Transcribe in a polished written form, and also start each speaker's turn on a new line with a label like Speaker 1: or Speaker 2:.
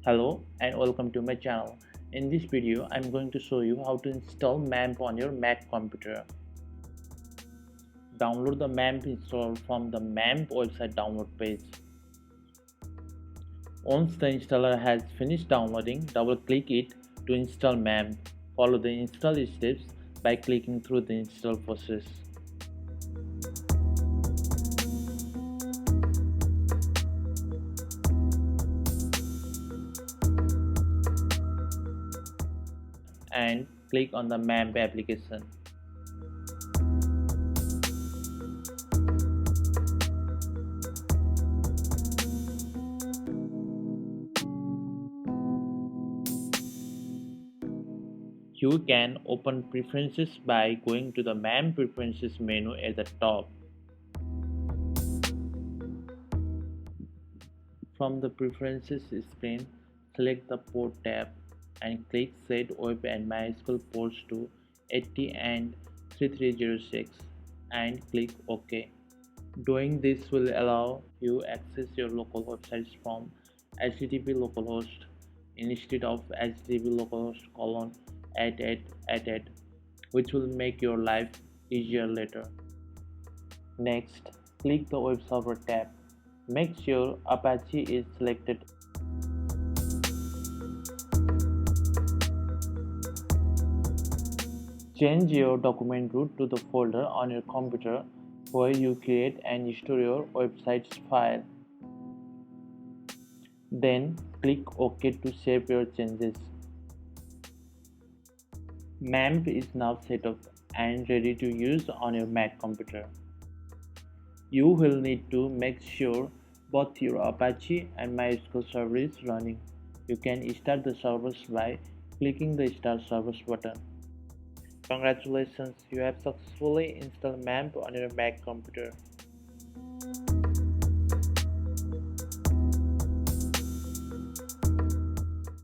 Speaker 1: Hello and welcome to my channel. In this video, I'm going to show you how to install Mamp on your Mac computer. Download the Mamp install from the Mamp website download page. Once the installer has finished downloading, double-click it to install Mamp. Follow the install steps by clicking through the install process. And click on the Mamp application. You can open preferences by going to the Mamp preferences menu at the top. From the preferences screen, select the port tab and click Set Web and MySQL ports to 80 and 3306 and click OK. Doing this will allow you access your local websites from HTTP localhost instead of HTTP localhost /@@@, which will make your life easier later. Next, click the Web Server tab. Make sure Apache is selected. Change your document root to the folder on your computer where you create and store your website's file. Then click OK to save your changes. Mamp is now set up and ready to use on your Mac computer. You will need to make sure both your Apache and MySQL server is running. You can start the servers by clicking the Start Servers button. Congratulations, you have successfully installed Mamp on your Mac computer.